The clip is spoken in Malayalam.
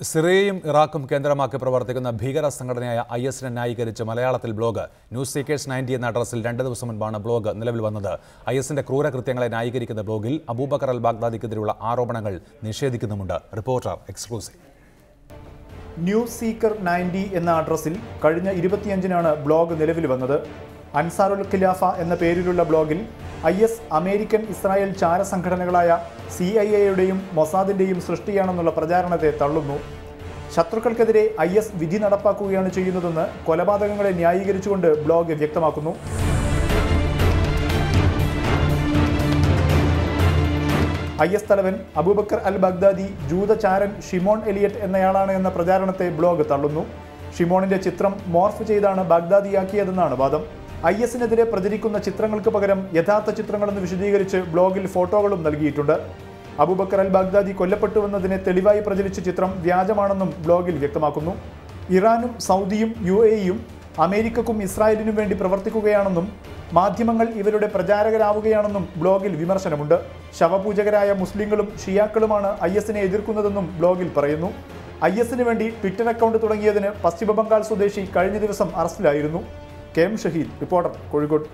സിറിയയും ഇറാഖും കേന്ദ്രമാക്കി പ്രവർത്തിക്കുന്ന ഭീകര സംഘടനയായ ISനെ ന്യായീകരിച്ച് മലയാളത്തിൽ ബ്ലോഗ് ന്യൂസ് സീക്കേഴ്സ് 90 എന്ന അഡ്രസ്സിൽ 2 ദിവസം മുൻപാണ് ബ്ലോഗ് നിലവിൽ വന്നത്. ISന്റെ ക്രൂരകൃത്യങ്ങളെ ന്യായീകരിക്കുന്ന ബ്ലോഗിൽ അബൂബക്കർ അൽ ബാഗ്ദാദിക്കെതിരെയുള്ള ആരോപണങ്ങൾ നിഷേധിക്കുന്നുമുണ്ട്. Reporter exclusive. ന്യൂസ് സീക്കർ 90 എന്ന അഡ്രസ്സിൽ കഴിഞ്ഞ 25-നാണ് ബ്ലോഗ് നിലവിൽ വന്നത്. അൻസാറുൽ ഖിലാഫ എന്ന പേരിലുള്ള ബ്ലോഗിൽ IS അമേരിക്കൻ ഇസ്രായേൽ ചാരസംഘടനകളായ CIA-യുടെയും മൊസാദിന്റെയും സൃഷ്ടിയാണെന്നുള്ള പ്രചാരണത്തെ തള്ളുന്നു. ശത്രുക്കൾക്കെതിരെ IS വിധി നടപ്പാക്കുകയാണ് ചെയ്യുന്നതെന്ന് കൊലപാതകങ്ങളെ ന്യായീകരിച്ചുകൊണ്ട് ബ്ലോഗ് വ്യക്തമാക്കുന്നു. IS തലവൻ അബൂബക്കർ അൽ ബാഗ്ദാദി ജൂതചാരൻ ഷിമോൺ എലിയറ്റ് എന്നയാളാണ് എന്ന പ്രചാരണത്തെ ബ്ലോഗ് തള്ളുന്നു. ഷിമോണിന്റെ ചിത്രം മോർഫ് ചെയ്താണ് ബാഗ്ദാദിയാക്കിയതെന്നാണ് വാദം. ISനെതിരെ പ്രചരിക്കുന്ന ചിത്രങ്ങൾക്ക് പകരം യഥാർത്ഥ ചിത്രങ്ങളെന്ന് വിശദീകരിച്ച് ബ്ലോഗിൽ ഫോട്ടോകളും നൽകിയിട്ടുണ്ട്. അബൂബക്കർ അൽ ബാഗ്ദാദി കൊല്ലപ്പെട്ടുവെന്നതിനെ തെളിവായി പ്രചരിച്ച ചിത്രം വ്യാജമാണെന്നും ബ്ലോഗിൽ വ്യക്തമാക്കുന്നു. ഇറാനും സൗദിയും UAEയും അമേരിക്കക്കും ഇസ്രായേലിനും വേണ്ടി പ്രവർത്തിക്കുകയാണെന്നും മാധ്യമങ്ങൾ ഇവരുടെ പ്രചാരകരാവുകയാണെന്നും ബ്ലോഗിൽ വിമർശനമുണ്ട്. ശവപൂജകരായ മുസ്ലിങ്ങളും ഷിയാക്കളുമാണ് ISനെ എതിർക്കുന്നതെന്നും ബ്ലോഗിൽ പറയുന്നു. ISന് വേണ്ടി ട്വിറ്റർ അക്കൗണ്ട് തുടങ്ങിയതിന് പശ്ചിമബംഗാൾ സ്വദേശി കഴിഞ്ഞ ദിവസം അറസ്റ്റിലായിരുന്നു. KM Shaheed, reporter, Kozhikode.